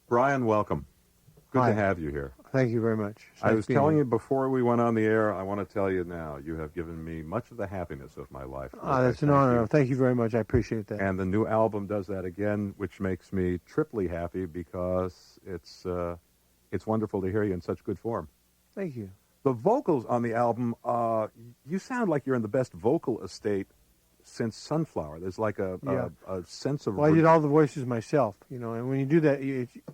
Brian, welcome. Good Hi. to have you here. Thank you very much. I was telling you before we went on the air, I want to tell you now, you have given me much of the happiness of my life. That's an honor. Thank you very much. I appreciate that. And the new album does that again, which makes me triply happy because it's wonderful to hear you in such good form. Thank you. The vocals on the album, you sound like you're in the best vocal estate since Sunflower. There's like a sense of... Well, I did all the voices myself, and when you do that,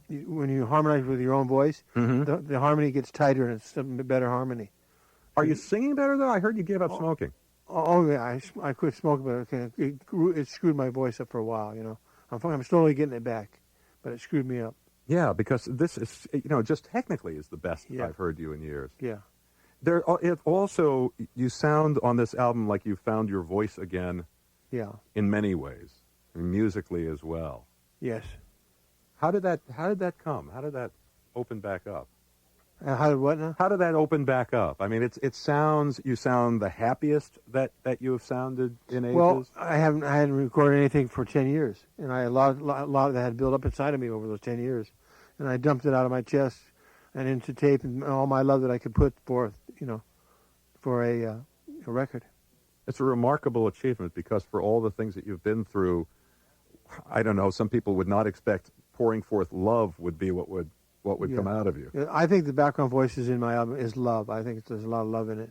when you harmonize with your own voice, the harmony gets tighter and it's a better harmony. Are you singing better, though? I heard you gave up smoking. Oh, yeah, I quit smoking, but it screwed my voice up for a while, I'm slowly getting it back, but it screwed me up. Yeah, because this is, just technically is the best I've heard you in years. Yeah. It also, you sound on this album like you found your voice again. Yeah. In many ways, musically as well. Yes. How did that come? How did that open back up? How did what now? How did that open back up? I mean, you sound the happiest that you have sounded in ages. Well, I hadn't recorded anything for 10 years, and a lot of that had built up inside of me over those 10 years, and I dumped it out of my chest and into tape and all my love that I could put forth, for a record. It's a remarkable achievement because for all the things that you've been through, I don't know, some people would not expect pouring forth love would be what would come out of you. I think the background voices in my album is love. I think there's a lot of love in it.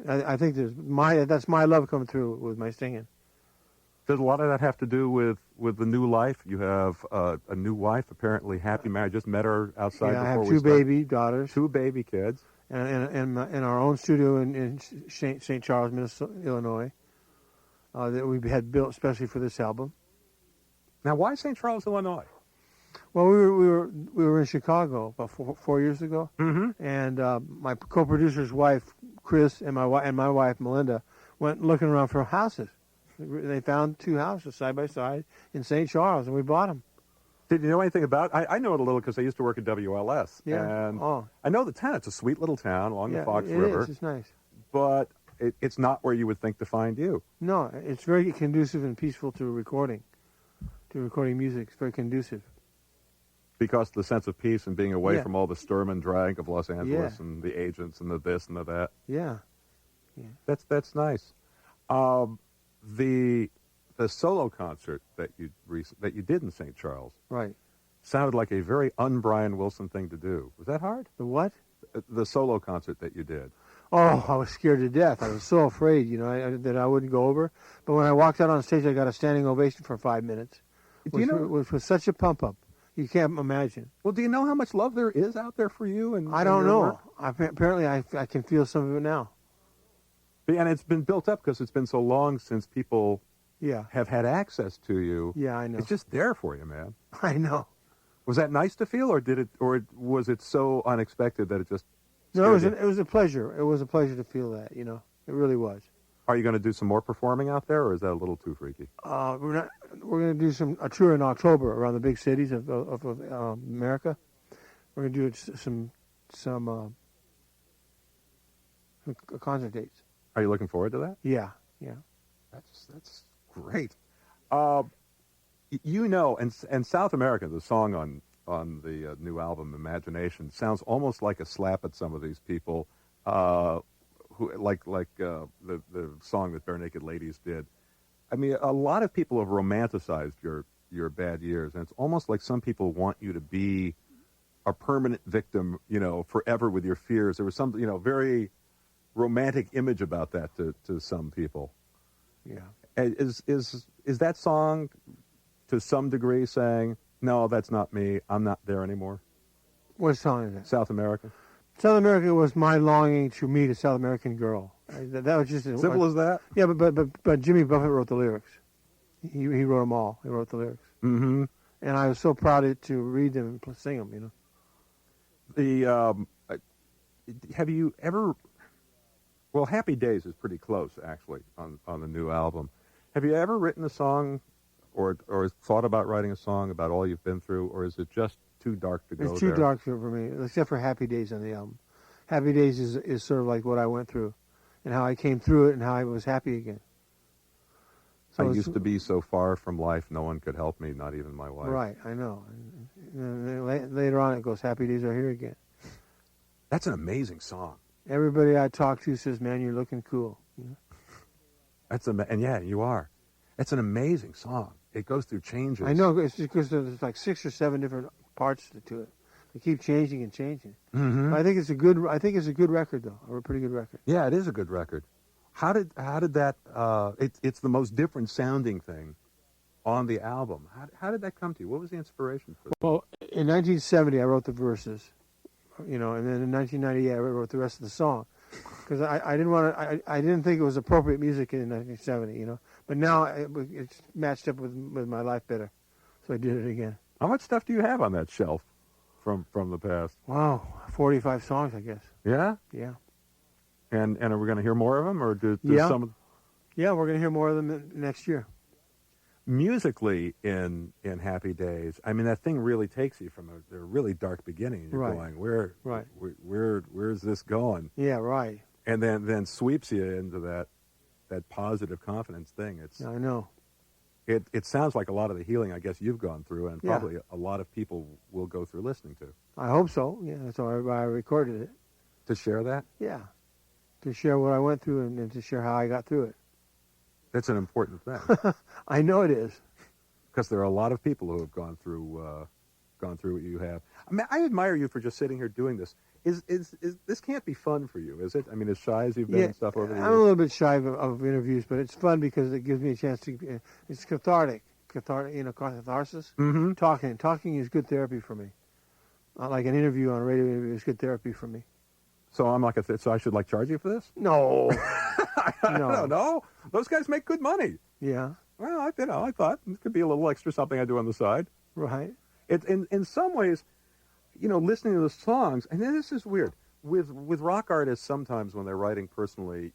I think that's my love coming through with my singing. Does a lot of that have to do with the new life? You have a new wife, apparently happy married. Just met her outside. Yeah, I before have two baby daughters. 2 baby kids. And in our own studio in St. Charles, Minnesota, Illinois, that we had built especially for this album. Now, why St. Charles, Illinois? Well, we were in Chicago about 4 years ago, and my co-producer's wife, Chris, and my wife, Melinda, went looking around for houses. They found 2 houses side by side in St. Charles, and we bought them. Did you know anything about it? I know it a little because I used to work at WLS. Yeah. And I know the town. It's a sweet little town along the Fox River. It is. It's nice. But it's not where you would think to find you. No, it's very conducive and peaceful to recording music. It's very conducive. Because of the sense of peace and being away from all the sturm and drag of Los Angeles and the agents and the this and the that. Yeah. That's nice. The solo concert that you did in St. Charles, right, sounded like a very un-Brian Wilson thing to do. Was that hard? The what? The solo concert that you did. Oh, I was scared to death. I was so afraid, that I wouldn't go over. But when I walked out on stage, I got a standing ovation for 5 minutes. Which was such a pump up. You can't imagine. Well, do you know how much love there is out there for you? I don't know. Apparently, I can feel some of it now. And it's been built up because it's been so long since people have had access to you. Yeah, I know. It's just there for you, man. I know. Was that nice to feel, or was it so unexpected that it just... No, it was a pleasure. It was a pleasure to feel that, It really was. Are you going to do some more performing out there, or is that a little too freaky? We're going to do a tour in October around the big cities of America. We're going to do some concert dates. Are you looking forward to that? Yeah. That's great. And South America, the song on the new album, Imagination, sounds almost like a slap at some of these people, who like the song that Bare Naked Ladies did. I mean, a lot of people have romanticized your bad years, and it's almost like some people want you to be a permanent victim, forever with your fears. There was some, very romantic image about that to some people. Yeah. Is that song to some degree saying, no, that's not me, I'm not there anymore? What song is that? South America. South America was my longing to meet a South American girl. That was just simple as that. Yeah, but Jimmy Buffett wrote the lyrics. He wrote them all. He wrote the lyrics. Mm-hmm. And I was so proud to read them and sing them. Have you ever? Well, Happy Days is pretty close, actually, on the new album. Have you ever written a song, or thought about writing a song about all you've been through, or is it just too dark to go there? It's too dark for me, except for Happy Days on the album. Happy Days is sort of like what I went through, and how I came through it, and how I was happy again. So I used to be so far from life, no one could help me, not even my wife. Right, I know. And then later on, it goes, "Happy days are here again." That's an amazing song. Everybody I talk to says, "Man, you're looking cool." You know? And yeah, you are. It's an amazing song. It goes through changes. I know, it's just because there's like 6 or 7 different parts to it. They keep changing and changing. Mm-hmm. I think it's a good. I think it's a good record, though. A pretty good record. Yeah, it is a good record. How did that? It's the most different sounding thing on the album. How did that come to you? What was the inspiration for that? Well, in 1970, I wrote the verses, and then in 1998, I wrote the rest of the song, because I didn't want to. I didn't think it was appropriate music in 1970, But now it's matched up with my life better, so I did it again. How much stuff do you have on that shelf from the past? Wow, 45 songs, I guess. Yeah. Yeah. And are we going to hear more of them, or do Yeah. some Yeah, we're going to hear more of them next year. musically in Happy Days? I mean, that thing really takes you from a really dark beginning. And you're Right. going, Right. where's this going? Yeah, right. And then sweeps you into that positive confidence thing. I know. It sounds like a lot of the healing I guess you've gone through, and Yeah. probably a lot of people will go through listening to. I hope so. Yeah, that's why I recorded it. To share that, Yeah, to share what I went through and to share how I got through it. that's an important thing, I know it is. because there are a lot of people who have gone through what you have. I mean, I admire you for just sitting here doing this. Is this can't be fun for you, is it? I mean, as shy as you've been and stuff over the I'm years. a little bit shy of interviews, but it's fun because it gives me a chance to. It's cathartic, catharsis. Mm-hmm. Talking is good therapy for me. Like an interview on a radio interview is good therapy for me. So I'm like, so I should charge you for this? No, I don't know. Those guys make good money. yeah, Well, I thought it could be a little extra something I do on the side. right. It in some ways, listening to the songs, and then this is weird with rock artists. Sometimes when they're writing personally,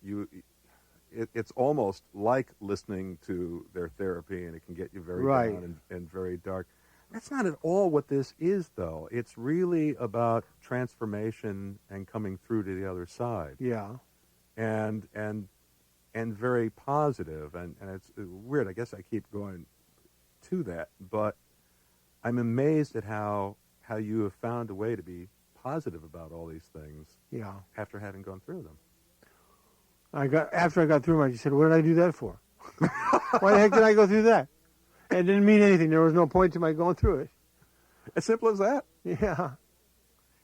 it's almost like listening to their therapy, and it can get you very Right. down and very dark. That's not at all what this is, though. It's really about transformation and coming through to the other side, Yeah, and very positive. And it's weird. I guess I keep going to that, but I'm amazed at how you have found a way to be positive about all these things yeah. after having gone through them. After I got through them, I just said, "What did I do that for? Why the heck did I go through that?" It didn't mean anything. There was no point to my going through it. As simple as that. Yeah,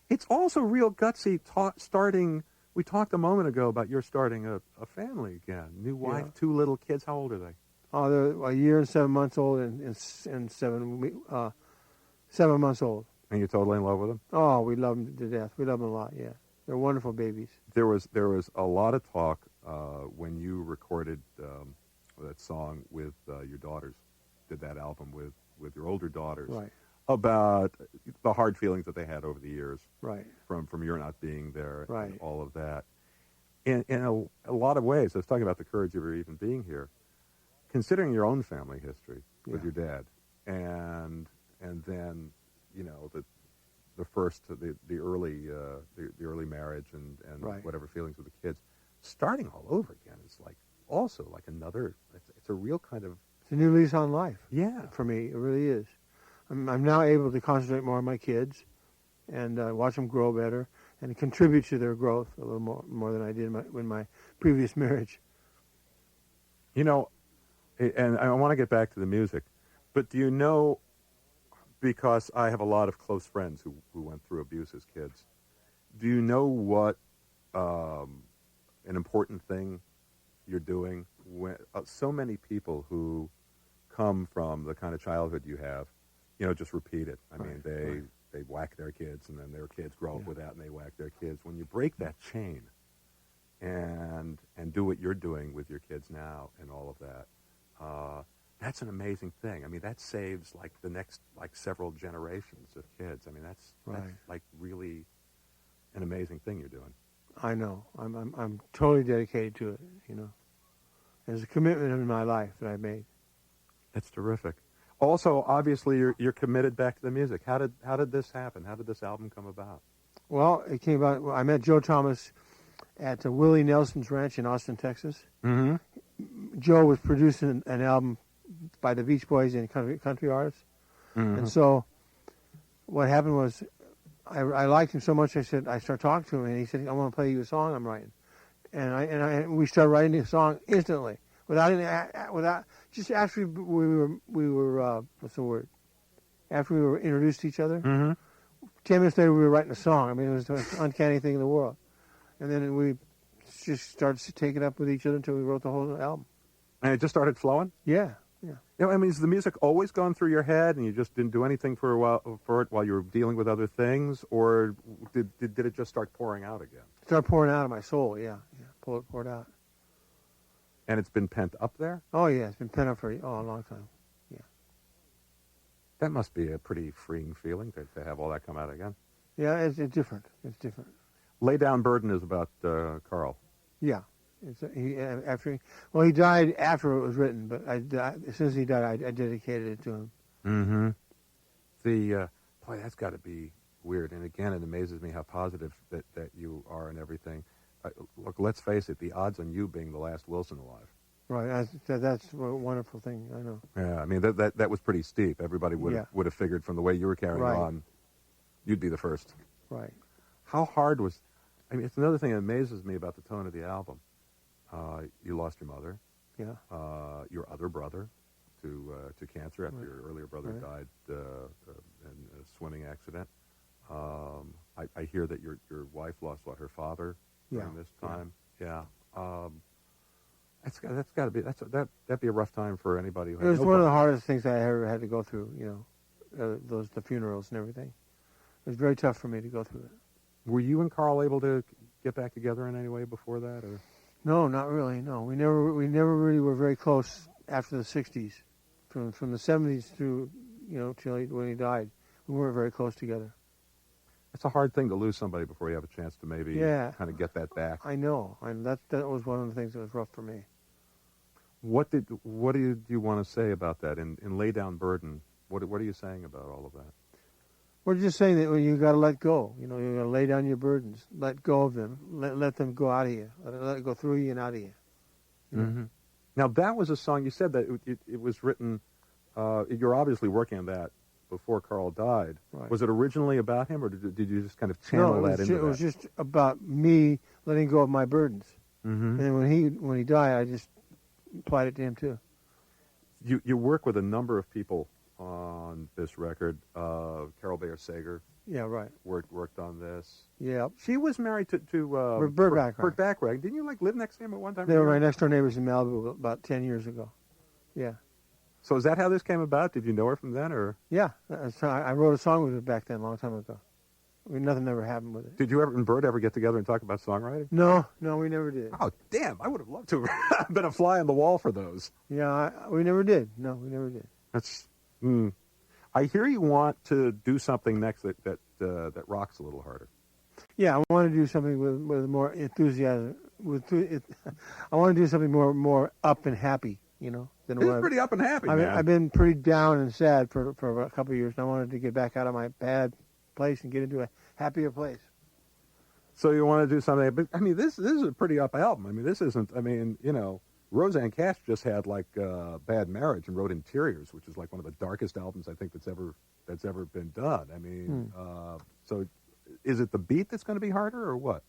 It's also real gutsy starting. We talked a moment ago about you're starting a family again. New wife, Yeah. 2 little kids. How old are they? oh, they're a year and 7 months old and 7 months old. And you're totally in love with them? Oh, we love them to death. We love them a lot. Yeah, they're wonderful babies. There was a lot of talk when you recorded that song with your daughters, did that album with your older daughters, Right, about the hard feelings that they had over the years right, from your not being there, Right. and all of that. In a lot of ways, I was talking about the courage of your even being here, considering your own family history with Yeah. your dad, and then the first the early marriage and Right. whatever feelings with the kids, starting all over again is also like another. It's a real kind of It's a new lease on life yeah. for me. It really is. I'm now able to concentrate more on my kids and watch them grow better and contribute to their growth a little more than I did in my previous marriage. And I want to get back to the music, but do you know? Because I have a lot of close friends who went through abuse as kids. Do you know what an important thing you're doing when so many people who come from the kind of childhood you have, just repeat it. I mean, they whack their kids, and then their kids grow up with that, and they whack their kids. When you break that chain and do what you're doing with your kids now and all of that, that's an amazing thing. I mean, that saves the next several generations of kids. I mean, that's really an amazing thing you're doing. I know. I'm totally dedicated to it. There's a commitment in my life that I made. That's terrific. Also, obviously, you're committed back to the music. How did this happen? How did this album come about? Well, it came about. I met Joe Thomas at Willie Nelson's ranch in Austin, Texas. Mm-hmm. Joe was producing an album by the Beach Boys and country artists. Mm-hmm. And so what happened was I liked him so much. I started talking to him, and he said, "I want to play you a song I'm writing," and we started writing the song instantly without just after we were what's the word? After we were introduced to each other. Mm-hmm. 10 minutes later, we were writing a song. I mean, it was the most uncanny thing in the world. And then we just started to take it up with each other until we wrote the whole album. And it just started flowing? Yeah. You know, I mean, has the music always gone through your head and you just didn't do anything for a while for it while you were dealing with other things? Or did it just start pouring out again? It started pouring out of my soul, yeah. Poured out. And it's been pent up there? Oh, yeah, it's been pent up for a long time. That must be a pretty freeing feeling to have all that come out again. Yeah, it's different. It's different. Lay Down Burden is about Carl. Yeah. He died after it was written, but as soon as he died, I dedicated it to him. Mm-hmm. Boy, that's got to be weird. And again, it amazes me how positive that you are and everything. Look, let's face it, the odds on you being the last Wilson alive. Right, that's a wonderful thing, I know. Yeah, I mean, that was pretty steep. Everybody would have figured from the way you were carrying on, you'd be the first. Right. How hard was, I mean, it's another thing that amazes me about the tone of the album. You lost your mother. Yeah. Your other brother to cancer after your earlier brother died in a swimming accident. I hear that your wife lost, her father during this time? Yeah. That's got to be that'd be a rough time for anybody. Who it was one of the hardest things I ever had to go through. The funerals and everything. It was very tough for me to go through it. Were you and Carl able to get back together in any way before that? Or? No, not really. No, we never really were very close after the '60s. From the '70s through till when he died, we weren't very close together. It's a hard thing to lose somebody before you have a chance to maybe kind of get that back. I know, and that was one of the things that was rough for me. What did you want to say about that in Lay Down Burden? What are you saying about all of that? We're just saying that you got to let go. You got to lay down your burdens, let go of them, let them go out of you, let it go through you and out of you. Mm-hmm. Now that was a song. You said that it was written. You're obviously working on that before Carl died. Right. Was it originally about him, or did you just kind of channel that into that? No, it was just about me letting go of my burdens. Mm-hmm. And then when he died, I just applied it to him too. You work with a number of people on this record. Carol Bayer Sager. Yeah, right. Worked on this. Yeah. She was married to Burt Bacharach. Burt Bacharach. Didn't you live next to him at one time? They were my next door neighbors in Malibu about 10 years ago. Yeah. So is that how this came about? Did you know her from then, or? Yeah. So I wrote a song with her back then, a long time ago. Nothing ever happened with it. Did you and Burt ever get together and talk about songwriting? No, we never did. Oh, damn! I would have loved to have been a fly on the wall for those. Yeah, we never did. No, we never did. That's. I hear you want to do something next that rocks a little harder. Yeah, I want to do something with more enthusiasm. I want to do something more up and happy. Than it's pretty up and happy, man. I've been pretty down and sad for a couple of years, and I wanted to get back out of my bad place and get into a happier place. So you want to do something, but I mean, this is a pretty up album. I mean, this isn't. I mean, Rosanne Cash just had Bad Marriage and wrote Interiors, which is like one of the darkest albums I think that's ever been done. I mean, so is it the beat that's going to be harder or what?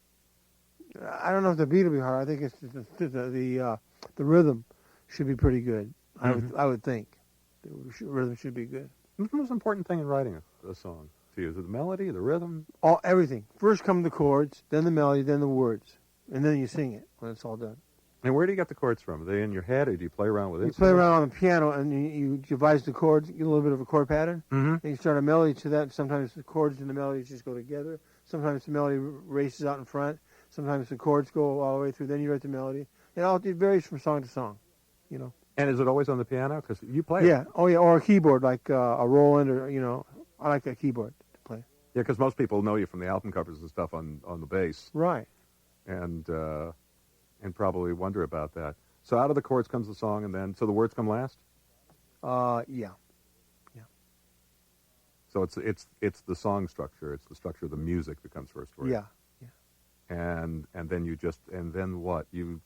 I don't know if the beat will be hard. I think it's the rhythm should be pretty good. I would think the rhythm should be good. What's the most important thing in writing a song to you? Is it the melody, the rhythm? Everything. First come the chords, then the melody, then the words, and then you sing it when it's all done. And where do you get the chords from? Are they in your head, or do you play around with it? You play around on the piano, and you devise the chords, get a little bit of a chord pattern, and you start a melody to that. Sometimes the chords and the melodies just go together. Sometimes the melody races out in front. Sometimes the chords go all the way through. Then you write the melody. It varies from song to song, And is it always on the piano? Because you play Yeah. it. Oh, yeah. Or a keyboard, like a Roland, or I like a keyboard to play. Yeah, because most people know you from the album covers and stuff on the bass. Right. And probably wonder about that. So out of the chords comes the song, and then so the words come last. Yeah. So it's the song structure. It's the structure of the music that comes first. For you. Yeah. And then what? You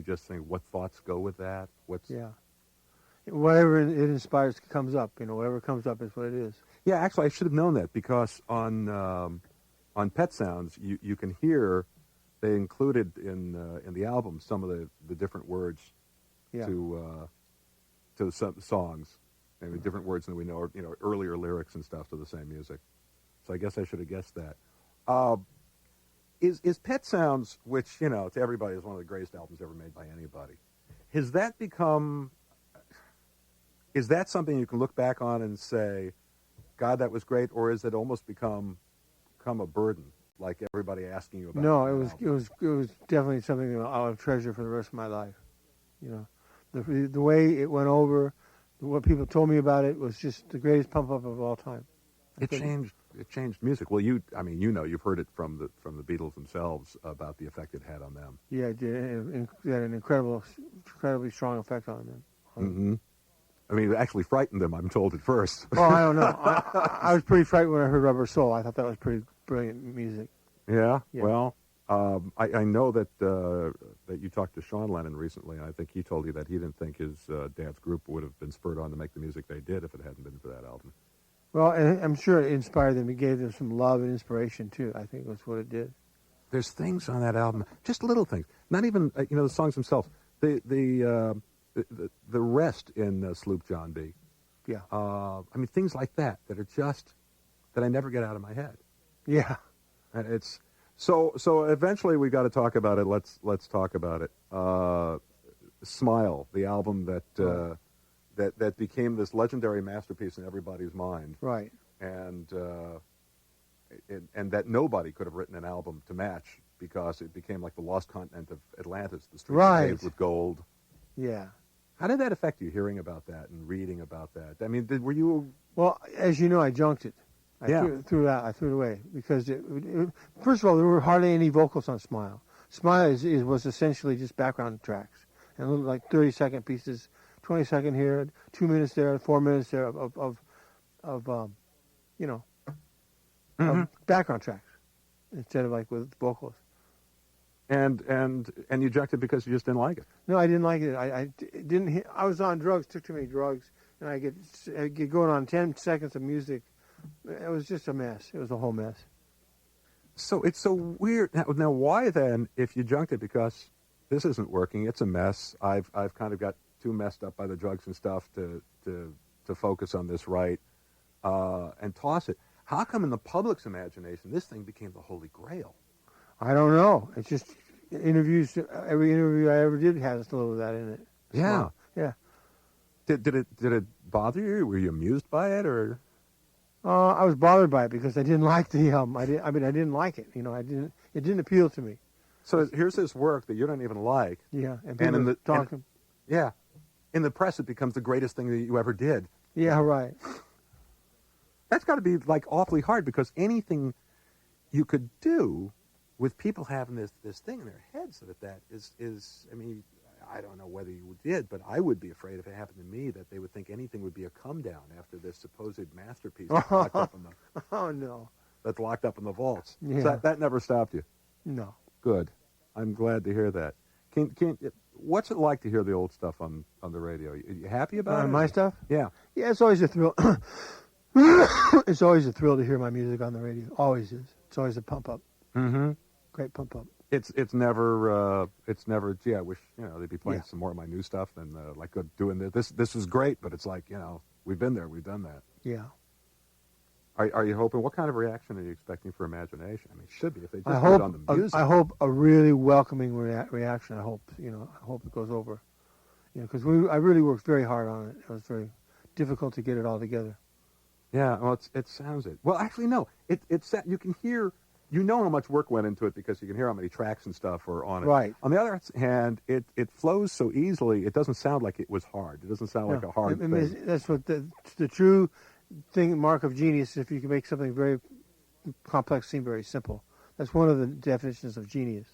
just think what thoughts go with that? Yeah. Whatever it inspires comes up. Whatever comes up is what it is. Yeah, actually, I should have known that because on Pet Sounds, you can hear they included in the album some of the different words Yeah. to some songs, maybe different words than we know, or earlier lyrics and stuff to the same music. So I guess I should have guessed that. Is Pet Sounds, which to everybody is one of the greatest albums ever made by anybody, has that become? Is that something you can look back on and say, God, that was great, or is it almost become a burden, like everybody asking you about? No, it was definitely something that I'll treasure for the rest of my life. The way it went over, what people told me about it was just the greatest pump up of all time. It changed music. Well, you've heard it from the Beatles themselves about the effect it had on them. Yeah, it did. It had an incredibly strong effect on them. Mm-hmm. I mean, it actually frightened them, I'm told, at first. Oh, I don't know. I was pretty frightened when I heard Rubber Soul. I thought that was pretty brilliant music. Yeah? Yeah. Well, I know that you talked to Sean Lennon recently, and I think he told you that he didn't think his dad's group would have been spurred on to make the music they did if it hadn't been for that album. Well, and I'm sure it inspired them. It gave them some love and inspiration, too. I think that's what it did. There's things on that album, just little things. Not even, the songs themselves. The rest in Sloop John B. Yeah. I mean, things like that are just, that I never get out of my head. Yeah. And it's, so eventually we got to talk about it. Let's talk about it. Smile, the album that became this legendary masterpiece in everybody's mind. Right. And that nobody could have written an album to match because it became like the lost continent of Atlantis, the streets Right. paved with gold. Yeah. How did that affect you, hearing about that and reading about that? I mean, were you... Well, as you know, I junked it. I threw it away because first of all, there were hardly any vocals on Smile. Smile was essentially just background tracks and little like 30-second pieces, 20-second here, 2 minutes there, 4 minutes there of background tracks instead of like with vocals. And you junked it because you just didn't like it. No, I didn't like it. I didn't. I was on drugs, took too many drugs, and I get going on 10 seconds of music. It was just a mess. It was a whole mess. So it's so weird. Now, why then, if you junked it because this isn't working, it's a mess. I've kind of got too messed up by the drugs and stuff to focus on this right, and toss it. How come in the public's imagination this thing became the Holy Grail? I don't know. It's just interviews. Every interview I ever did has a little of that in it. Yeah. Yeah. Did it bother you? Were you amused by it, or? I was bothered by it because I didn't like the album. I didn't like it. It didn't appeal to me. So here's this work that you don't even like. Yeah, and people talking. Yeah, in the press it becomes the greatest thing that you ever did. Yeah, right. That's got to be like awfully hard because anything you could do with people having this thing in their heads that is. I mean, I don't know whether you did, but I would be afraid if it happened to me that they would think anything would be a come down after this supposed masterpiece that's locked up in the. Oh no. That's locked up in the vaults. Yeah. So that never stopped you. No. Good. I'm glad to hear that. What's it like to hear the old stuff on the radio? You happy about it? My stuff? Yeah. Yeah, it's always a thrill. It's always a thrill to hear my music on the radio. Always is. It's always a pump up. Mm-hmm. Great pump up. It's never. Gee, I wish they'd be playing some more of my new stuff than like doing this. This is great, but it's like we've been there, we've done that. Yeah. Are you hoping? What kind of reaction are you expecting for Imagination? I mean, it should be if they just put it on the music. I hope a really welcoming reaction. I hope it goes over. Because I really worked very hard on it. It was very difficult to get it all together. Yeah, well, it sounds it. Well, actually, no. You can hear, how much work went into it because you can hear how many tracks and stuff are on it. Right. On the other hand, it flows so easily. It doesn't sound like it was hard. It doesn't sound like a hard thing. That's what the true mark of genius. If you can make something very complex seem very simple, that's one of the definitions of genius.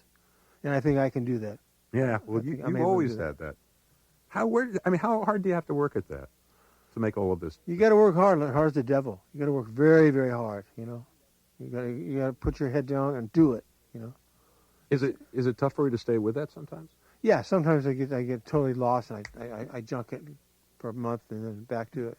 And I think I can do that. Yeah. Well, you've always had that. How hard do you have to work at that to make all of this? You got to work hard. Hard as the devil. You got to work very, very hard. You got to put your head down and do it. Is it tough for you to stay with that sometimes? Yeah. Sometimes I get totally lost and I junk it for a month and then back to it.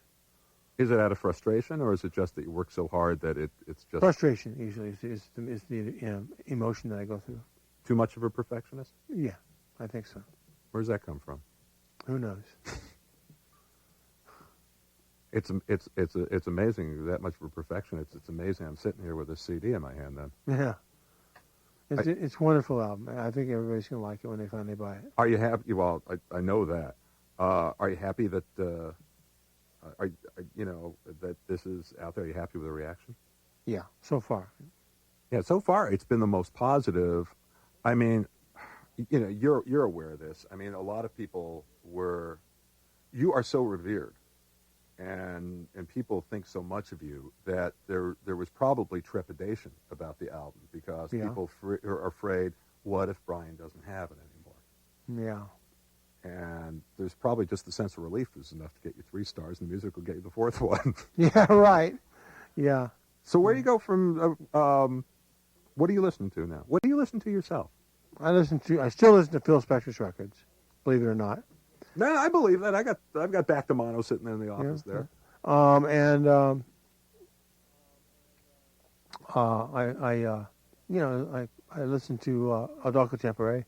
Is it out of frustration, or is it just that you work so hard that it's just Frustration usually is the emotion that I go through. too much of a perfectionist? Yeah, I think so. Where does that come from? Who knows? It's amazing you're that much of a perfectionist. It's amazing. I'm sitting here with a CD in my hand. Then Yeah. It's a wonderful album. I think everybody's going to like it when they finally buy it. are you happy? Well, I know that. Are you happy that that this is out there? Are you happy with the reaction? Yeah, so far. Yeah, so far it's been the most positive. I mean, you're aware of this. I mean, a lot of people you are so revered, and people think so much of you that there was probably trepidation about the album because Yeah. people are afraid, what if Brian doesn't have it anymore? Yeah. And there's probably just the sense of relief is enough to get you 3 stars, and the music will get you the 4th one. Yeah, right. Yeah. So where do you go from? What are you listening to now? What do you listen to yourself? I still listen to Phil Spector's records, believe it or not. No, I believe that. I've got Back to Mono sitting in the office there. I listen to Adolfo Tempore,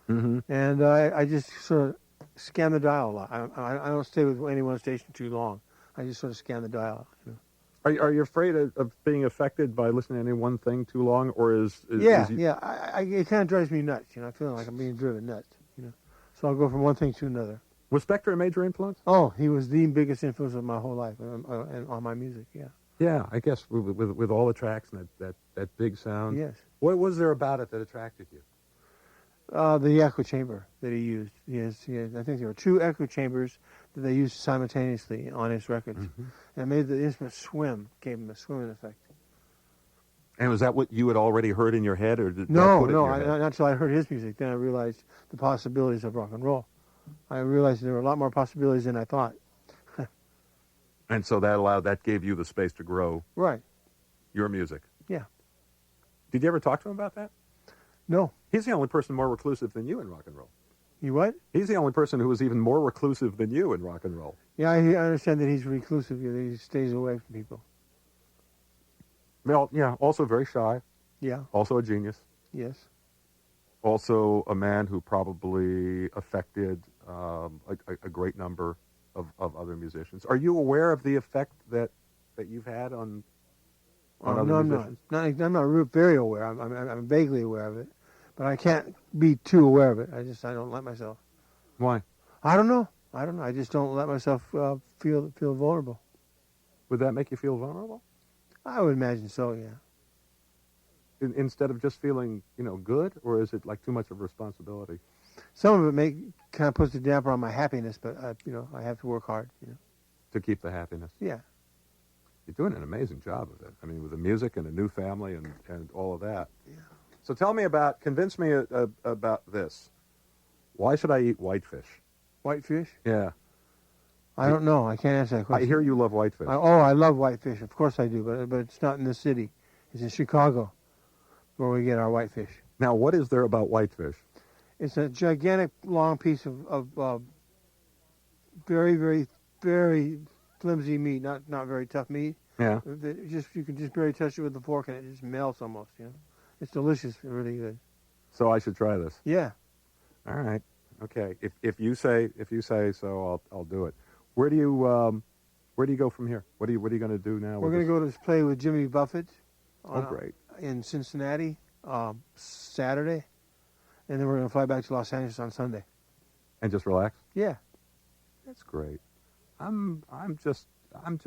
Mm-hmm. and I just sort of scan the dial a lot. I don't stay with any one station too long. I just sort of scan the dial. Are you afraid of being affected by listening to any one thing too long, or is Yeah. you, It kind of drives me nuts. I feel like I'm being driven nuts. So I'll go from one thing to another. Was Spector a major influence? Oh, he was the biggest influence of my whole life and on my music. Yeah. Yeah, I guess with all the tracks and that big sound. Yes. What was there about it that attracted you? The echo chamber that he used. Yes. I think there were 2 echo chambers that they used simultaneously on his records. Mm-hmm. And it made the instrument swim, gave him a swimming effect. And was that what you had already heard in your head, or did No, that put it in your head? not until I heard his music. Then I realized the possibilities of rock and roll. I realized there were a lot more possibilities than I thought. And so that gave you the space to grow Right. your music. Yeah. Did you ever talk to him about that? No. He's the only person more reclusive than you in rock and roll. You what? He's the only person who is even more reclusive than you in rock and roll. Yeah, I understand that he's reclusive. That he stays away from people. Well, yeah, also very shy, Yeah. also a genius, Yes. also a man who probably affected a great number of other musicians. Are you aware of the effect that you've had on other No, I'm musicians? not. I'm not very aware. I'm vaguely aware of it, but I can't be too aware of it. I don't let myself. Why? I don't know. I just don't let myself feel vulnerable. Would that make you feel vulnerable? I would imagine so. Yeah. Instead of just feeling, good, or is it like too much of a responsibility? Some of it kind of puts a damper on my happiness, but I have to work hard. To keep the happiness? Yeah. You're doing an amazing job of it. I mean, with the music and a new family and all of that. Yeah. So convince me about this. Why should I eat whitefish? Whitefish? Yeah. I don't know. I can't answer that question. I hear you love whitefish. I love whitefish. Of course I do, but it's not in the city. It's in Chicago where we get our whitefish. Now, what is there about whitefish? It's a gigantic, long piece of very, very, very flimsy meat, not very tough meat. Yeah. You can just barely touch it with a fork and it just melts almost. It's delicious, really good. So I should try this. Yeah. All right. Okay. If you say so, I'll do it. Where do you go from here? What are you going to do now? We're going to go to play with Jimmy Buffett. Great. In Cincinnati Saturday, and then we're going to fly back to Los Angeles on Sunday. And just relax. Yeah. That's great. I'm just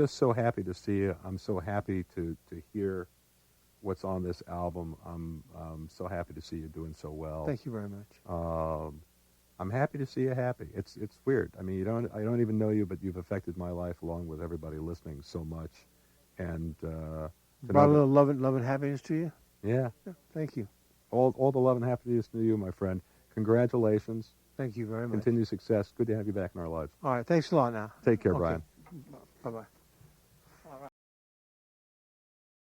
so happy to see you. I'm so happy to hear what's on this album. I'm so happy to see you doing so well. Thank you very much. I'm happy to see you happy. It's weird. I mean, I don't even know you, but you've affected my life along with everybody listening so much. And Brought a little love and happiness to you. Yeah. Thank you. All the love and happiness to you, my friend. Congratulations. Thank you very much. Continued success. Good to have you back in our lives. All right. Thanks a lot now. Take care, Okay. Brian. Bye-bye.